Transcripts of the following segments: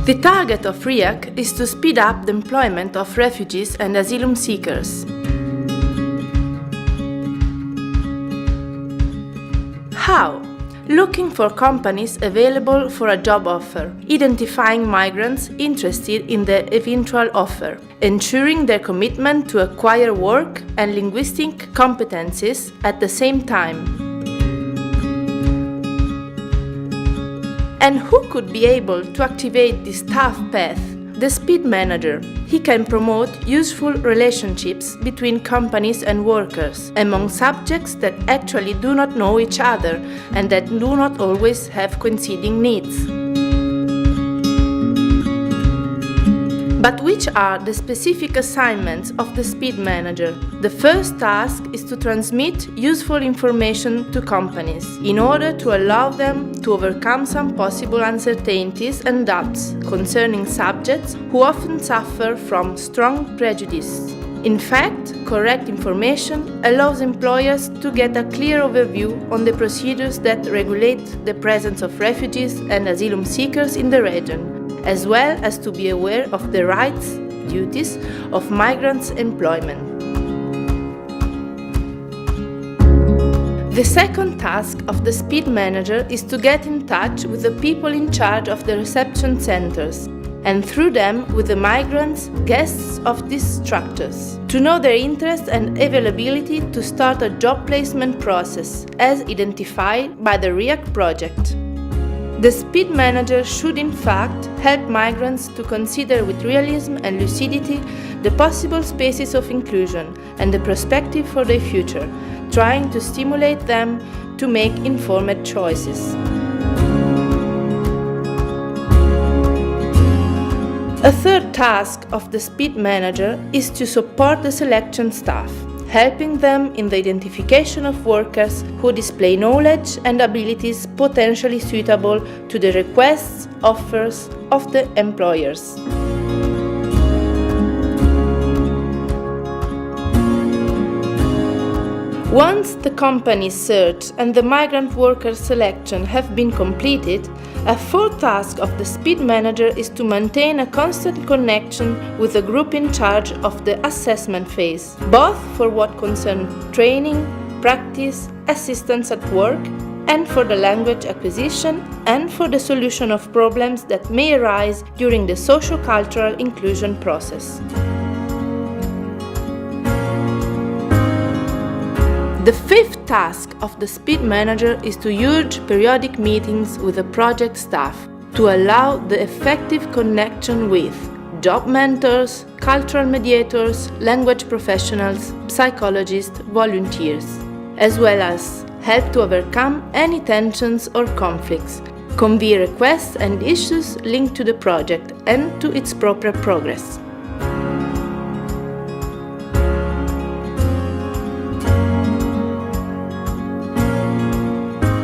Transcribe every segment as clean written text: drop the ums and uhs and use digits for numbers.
The target of RIAC is to speed up the employment of refugees and asylum seekers. How? Looking for companies available for a job offer, identifying migrants interested in the eventual offer, ensuring their commitment to acquire work and linguistic competencies at the same time. And who could be able to activate this tough path? The speed manager. He can promote useful relationships between companies and workers among subjects that actually do not know each other and that do not always have coinciding needs. But which are the specific assignments of the speed manager? The first task is to transmit useful information to companies in order to allow them to overcome some possible uncertainties and doubts concerning subjects who often suffer from strong prejudice. In fact, correct information allows employers to get a clear overview on the procedures that regulate the presence of refugees and asylum seekers in the region, as well as to be aware of the rights, duties of migrants' employment. The second task of the speed manager is to get in touch with the people in charge of the reception centers, and through them with the migrants, guests of these structures, to know their interest and availability to start a job placement process, as identified by the RIAC project. The speed manager should in fact help migrants to consider with realism and lucidity the possible spaces of inclusion and the perspective for their future, trying to stimulate them to make informed choices. A third task of the speed manager is to support the selection staff, helping them in the identification of workers who display knowledge and abilities potentially suitable to the requests, offers of the employers. Once the company search and the migrant worker selection have been completed, a fourth task of the speed manager is to maintain a constant connection with the group in charge of the assessment phase, both for what concerns training, practice, assistance at work, and for the language acquisition and for the solution of problems that may arise during the socio-cultural inclusion process. The fifth task of the speed manager is to urge periodic meetings with the project staff to allow the effective connection with job mentors, cultural mediators, language professionals, psychologists, volunteers, as well as help to overcome any tensions or conflicts, convey requests and issues linked to the project and to its proper progress.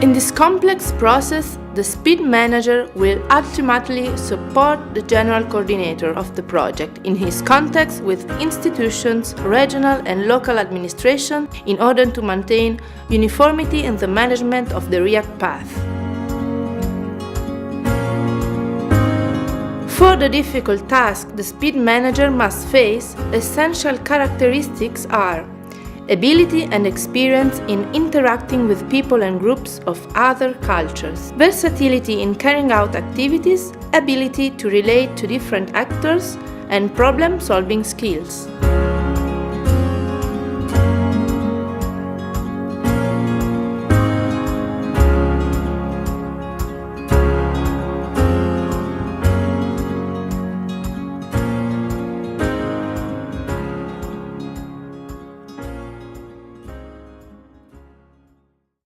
In this complex process, the speed manager will ultimately support the general coordinator of the project in his contacts with institutions, regional and local administration in order to maintain uniformity in the management of the RIAC path. For the difficult task the speed manager must face, essential characteristics are ability and experience in interacting with people and groups of other cultures, versatility in carrying out activities, ability to relate to different actors, and problem-solving skills.